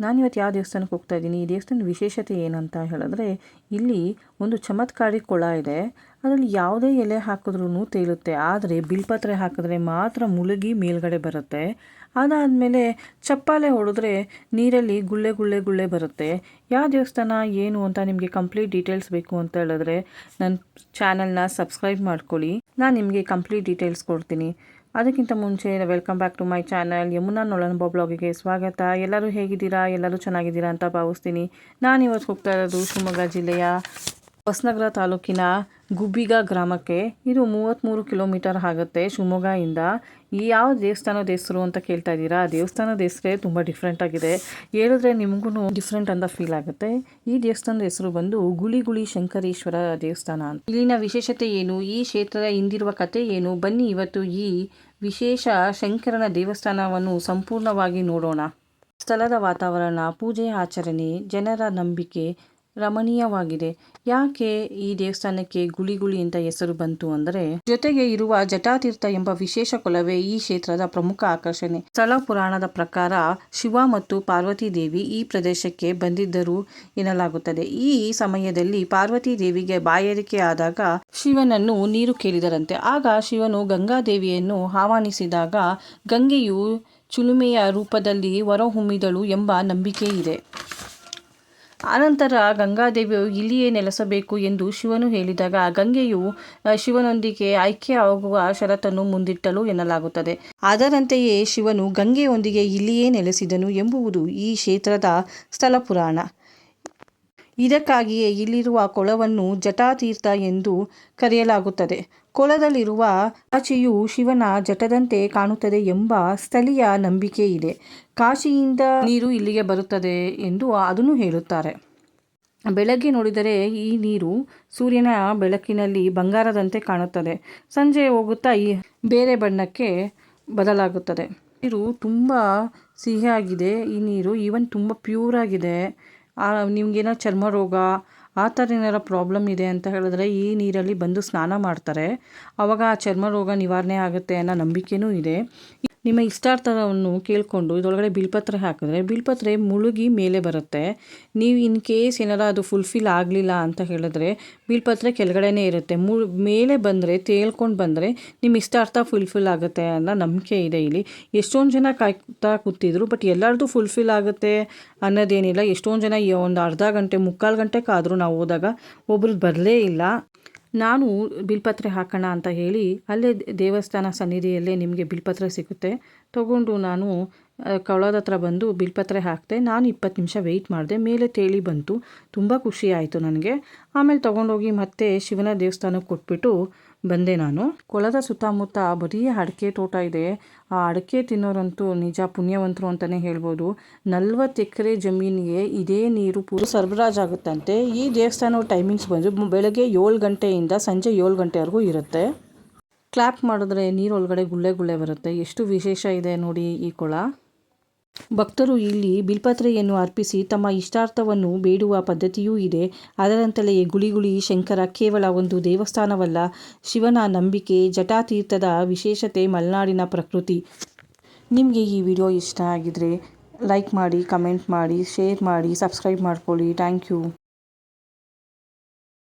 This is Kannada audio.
ನಾನಿವತ್ತು ಯಾವ ದೇವಸ್ಥಾನಕ್ಕೆ ಹೋಗ್ತಾ ಇದ್ದೀನಿ, ಈ ದೇವಸ್ಥಾನದ ವಿಶೇಷತೆ ಏನಂತ ಹೇಳಿದ್ರೆ, ಇಲ್ಲಿ ಒಂದು ಚಮತ್ಕಾರಿ ಕೊಳ ಇದೆ. ಅದರಲ್ಲಿ ಯಾವುದೇ ಎಲೆ ಹಾಕಿದ್ರೂ ತೇಲುತ್ತೆ. ಆದರೆ ಬಿಲ್ಪತ್ರೆ ಹಾಕಿದ್ರೆ ಮಾತ್ರ ಮುಳುಗಿ ಮೇಲ್ಗಡೆ ಬರುತ್ತೆ. ಅದಾದಮೇಲೆ ಚಪ್ಪಾಳೆ ಹೊಡೆದ್ರೆ ನೀರಲ್ಲಿ ಗುಳ್ಳೆ ಗುಳ್ಳೆ ಗುಳ್ಳೆ ಬರುತ್ತೆ. ಯಾವ ದೇವಸ್ಥಾನ ಏನು ಅಂತ ನಿಮಗೆ ಕಂಪ್ಲೀಟ್ ಡೀಟೇಲ್ಸ್ ಬೇಕು ಅಂತ ಹೇಳಿದ್ರೆ ನನ್ನ ಚಾನಲ್ನ ಸಬ್ಸ್ಕ್ರೈಬ್ ಮಾಡ್ಕೊಳ್ಳಿ. ನಾನು ನಿಮಗೆ ಕಂಪ್ಲೀಟ್ ಡೀಟೇಲ್ಸ್ ಕೊಡ್ತೀನಿ. ಅದಕ್ಕಿಂತ ಮುಂಚೆ welcome back to my channel Yamuna ನೊಳನುಭವ ಬ್ಲಾಗಿಗೆ ಸ್ವಾಗತ. ಎಲ್ಲರೂ ಹೇಗಿದ್ದೀರಾ? ಎಲ್ಲರೂ ಚೆನ್ನಾಗಿದ್ದೀರಾ ಅಂತ ಭಾವಿಸ್ತೀನಿ. ನಾನಿವತ್ತು ಹೋಗ್ತಾ ಇರೋದು ಶಿವಮೊಗ್ಗ ಜಿಲ್ಲೆಯ ಹೊಸನಗರ ತಾಲೂಕಿನ ಗುಬ್ಬಿಗ ಗ್ರಾಮಕ್ಕೆ. ಇದು 33 ಕಿಲೋಮೀಟರ್ ಆಗುತ್ತೆ ಶಿವಮೊಗ್ಗದಿಂದ. ಯಾವ ದೇವಸ್ಥಾನದ ಹೆಸರು ಅಂತ ಕೇಳ್ತಾ ಇದ್ದೀರಾ? ದೇವಸ್ಥಾನದ ಹೆಸರೇ ತುಂಬ ಡಿಫ್ರೆಂಟ್ ಆಗಿದೆ. ಹೇಳಿದ್ರೆ ನಿಮಗೂ ಡಿಫ್ರೆಂಟ್ ಅಂತ ಫೀಲ್ ಆಗುತ್ತೆ. ಈ ದೇವಸ್ಥಾನದ ಹೆಸರು ಬಂದು ಗುಳಿಗುಳಿ ಶಂಕರೇಶ್ವರ ದೇವಸ್ಥಾನ ಅಂತ. ಇಲ್ಲಿನ ವಿಶೇಷತೆ ಏನು, ಈ ಕ್ಷೇತ್ರದ ಹಿಂದಿರುವ ಕತೆ ಏನು, ಬನ್ನಿ ಇವತ್ತು ಈ ವಿಶೇಷ ಶಂಕರನ ದೇವಸ್ಥಾನವನ್ನು ಸಂಪೂರ್ಣವಾಗಿ ನೋಡೋಣ. ಸ್ಥಳದ ವಾತಾವರಣ, ಪೂಜೆ ಆಚರಣೆ, ಜನರ ನಂಬಿಕೆ ರಮಣೀಯವಾಗಿದೆ. ಯಾಕೆ ಈ ದೇವಸ್ಥಾನಕ್ಕೆ ಗುಳಿಗುಳಿ ಅಂತ ಹೆಸರು ಬಂತು ಅಂದರೆ, ಜೊತೆಗೆ ಇರುವ ಜಟಾತೀರ್ಥ ಎಂಬ ವಿಶೇಷ ಕೊಳವೇ ಈ ಕ್ಷೇತ್ರದ ಪ್ರಮುಖ ಆಕರ್ಷಣೆ. ಸ್ಥಳ ಪುರಾಣದ ಪ್ರಕಾರ ಶಿವ ಮತ್ತು ಪಾರ್ವತಿ ದೇವಿ ಈ ಪ್ರದೇಶಕ್ಕೆ ಬಂದಿದ್ದರು ಎನ್ನಲಾಗುತ್ತದೆ. ಈ ಸಮಯದಲ್ಲಿ ಪಾರ್ವತಿ ದೇವಿಗೆ ಬಾಯಾರಿಕೆ ಆದಾಗ ಶಿವನನ್ನು ನೀರು ಕೇಳಿದರಂತೆ. ಆಗ ಶಿವನು ಗಂಗಾದೇವಿಯನ್ನು ಆಹ್ವಾನಿಸಿದಾಗ ಗಂಗೆಯು ಚಿಲುಮೆಯ ರೂಪದಲ್ಲಿ ಹೊರಹೊಮ್ಮಿದಳು ಎಂಬ ನಂಬಿಕೆ ಇದೆ. ಆನಂತರ ಗಂಗಾದೇವಿಯು ಇಲ್ಲಿಯೇ ನೆಲೆಸಬೇಕು ಎಂದು ಶಿವನು ಹೇಳಿದಾಗ ಗಂಗೆಯು ಶಿವನೊಂದಿಗೆ ಐಕ್ಯವಾಗುವ ಷರತ್ತನ್ನು ಮುಂದಿಟ್ಟಳು ಎನ್ನಲಾಗುತ್ತದೆ. ಅದರಂತೆಯೇ ಶಿವನು ಗಂಗೆಯೊಂದಿಗೆ ಇಲ್ಲಿಯೇ ನೆಲೆಸಿದನು ಎಂಬುದು ಈ ಕ್ಷೇತ್ರದ ಸ್ಥಳ ಪುರಾಣ. ಇದಕ್ಕಾಗಿಯೇ ಇಲ್ಲಿರುವ ಕೊಳವನ್ನು ಜಟಾತೀರ್ಥ ಎಂದು ಕರೆಯಲಾಗುತ್ತದೆ. ಕೊಳದಲ್ಲಿರುವ ಕಾಚಿಯು ಶಿವನ ಜಟದಂತೆ ಕಾಣುತ್ತದೆ ಎಂಬ ಸ್ಥಳೀಯ ನಂಬಿಕೆ ಇದೆ. ಕಾಶಿಯಿಂದ ನೀರು ಇಲ್ಲಿಗೆ ಬರುತ್ತದೆ ಎಂದು ಅದನ್ನು ಹೇಳುತ್ತಾರೆ. ಬೆಳಗ್ಗೆ ನೋಡಿದರೆ ಈ ನೀರು ಸೂರ್ಯನ ಬೆಳಕಿನಲ್ಲಿ ಬಂಗಾರದಂತೆ ಕಾಣುತ್ತದೆ. ಸಂಜೆ ಹೋಗುತ್ತಾ ಬೇರೆ ಬಣ್ಣಕ್ಕೆ ಬದಲಾಗುತ್ತದೆ. ನೀರು ತುಂಬ ಸಿಹಿಯಾಗಿದೆ. ಈ ನೀರು ಈವನ್ ತುಂಬ ಪ್ಯೂರ್ ಆಗಿದೆ. ನಿಮಗೇನೋ ಚರ್ಮ ರೋಗ ಆ ಥರ ಏನಾರ ಪ್ರಾಬ್ಲಮ್ ಇದೆ ಅಂತ ಹೇಳಿದ್ರೆ ಈ ನೀರಲ್ಲಿ ಬಂದು ಸ್ನಾನ ಮಾಡ್ತಾರೆ. ಆವಾಗ ಆ ಚರ್ಮ ರೋಗ ನಿವಾರಣೆ ಆಗುತ್ತೆ ಅನ್ನೋ ನಂಬಿಕೆನೂ ಇದೆ. ನಿಮ್ಮ ಇಷ್ಟಾರ್ಥವನ್ನು ಕೇಳಿಕೊಂಡು ಇದರೊಳಗಡೆ ಬಿಲ್ಪತ್ರೆ ಹಾಕಿದ್ರೆ ಬಿಲ್ಪತ್ರೆ ಮುಳುಗಿ ಮೇಲೆ ಬರುತ್ತೆ. ನೀವು ಇನ್ ಕೇಸ್ ಏನಾರ ಅದು ಫುಲ್ಫಿಲ್ ಆಗಲಿಲ್ಲ ಅಂತ ಹೇಳಿದ್ರೆ ಬಿಲ್ಪತ್ರೆ ಕೆಳಗಡೆನೇ ಇರುತ್ತೆ. ಮೇಲೆ ಬಂದರೆ ತೇಲ್ಕೊಂಡು ಬಂದರೆ ನಿಮ್ಮ ಇಷ್ಟಾರ್ಥ ಫುಲ್ಫಿಲ್ ಆಗುತ್ತೆ ಅನ್ನೋ ನಂಬಿಕೆ ಇದೆ ಇಲ್ಲಿ. ಎಷ್ಟೊಂದು ಜನ ಕಾಯ್ತಾ ಕೂತಿದ್ರು, ಬಟ್ ಎಲ್ಲರದು ಫುಲ್ಫಿಲ್ ಆಗುತ್ತೆ ಅನ್ನೋದೇನಿಲ್ಲ. ಎಷ್ಟೊಂದು ಜನ ಒಂದು ಅರ್ಧ ಗಂಟೆ ಮುಕ್ಕಾಲು ಗಂಟೆ ಕಾದರೂ ನಾವು ಹೋದಾಗ ಒಬ್ರು ಬರಲೇ ಇಲ್ಲ. ನಾನು ಬಿಲ್ಪತ್ರೆ ಹಾಕೋಣ ಅಂತ ಹೇಳಿ ಅಲ್ಲೇ ದೇವಸ್ಥಾನ ಸನ್ನಿಧಿಯಲ್ಲೇ ನಿಮಗೆ ಬಿಲ್ಪತ್ರೆ ಸಿಗುತ್ತೆ ತಗೊಂಡು ನಾನು ಕೊಳದ ಹತ್ರ ಬಂದು ಬಿಲ್ಪತ್ರೆ ಹಾಕಿದೆ. ನಾನು 20 ನಿಮಿಷ ವೆಯ್ಟ್ ಮಾಡಿದೆ. ಮೇಲೆ ತೇಲಿ ಬಂತು. ತುಂಬ ಖುಷಿ ಆಯಿತು ನನಗೆ. ಆಮೇಲೆ ತೊಗೊಂಡೋಗಿ ಮತ್ತೆ ಶಿವನ ದೇವಸ್ಥಾನಕ್ಕೆ ಕೊಟ್ಬಿಟ್ಟು ಬಂದೆ ನಾನು. ಕೊಳದ ಸುತ್ತಮುತ್ತ ಬರೀ ಅಡಿಕೆ ತೋಟ ಇದೆ. ಆ ಅಡಿಕೆ ತಿನ್ನೋರಂತೂ ನಿಜ ಪುಣ್ಯವಂತರು ಅಂತಲೇ ಹೇಳ್ಬೋದು. 40 ಎಕರೆ ಜಮೀನಿಗೆ ಇದೇ ನೀರು ಪೂರ ಸರಬರಾಜಾಗುತ್ತಂತೆ. ಈ ದೇವಸ್ಥಾನ ಟೈಮಿಂಗ್ಸ್ ಬಂದು ಬೆಳಗ್ಗೆ 7 ಗಂಟೆಯಿಂದ ಸಂಜೆ 7 ಗಂಟೆವರೆಗೂ ಇರುತ್ತೆ. ಕ್ಲಾಪ್ ಮಾಡಿದ್ರೆ ನೀರೊಳಗಡೆ ಗುಳ್ಳೆ ಗುಳ್ಳೆ ಬರುತ್ತೆ. ಎಷ್ಟು ವಿಶೇಷ ಇದೆ ನೋಡಿ ಈ ಕೊಳ. ಭಕ್ತರು ಇಲ್ಲಿ ಬಿಲ್ಪತ್ರೆಯನ್ನು ಅರ್ಪಿಸಿ ತಮ್ಮ ಇಷ್ಟಾರ್ಥವನ್ನು ಬೇಡುವ ಪದ್ಧತಿಯೂ ಇದೆ. ಅದರಂತೆಯೇ ಗುಳಿಗುಳಿ ಶಂಕರ ಕೇವಲ ಒಂದು ದೇವಸ್ಥಾನವಲ್ಲ, ಶಿವನ ನಂಬಿಕೆ, ಜಟಾತೀರ್ಥದ ವಿಶೇಷತೆ, ಮಲೆನಾಡಿನ ಪ್ರಕೃತಿ. ನಿಮಗೆ ಈ ವಿಡಿಯೋ ಇಷ್ಟ ಆಗಿದ್ರೆ ಲೈಕ್ ಮಾಡಿ, ಕಮೆಂಟ್ ಮಾಡಿ, ಶೇರ್ ಮಾಡಿ, ಸಬ್ಸ್ಕ್ರೈಬ್ ಮಾಡ್ಕೊಳ್ಳಿ. Thank you.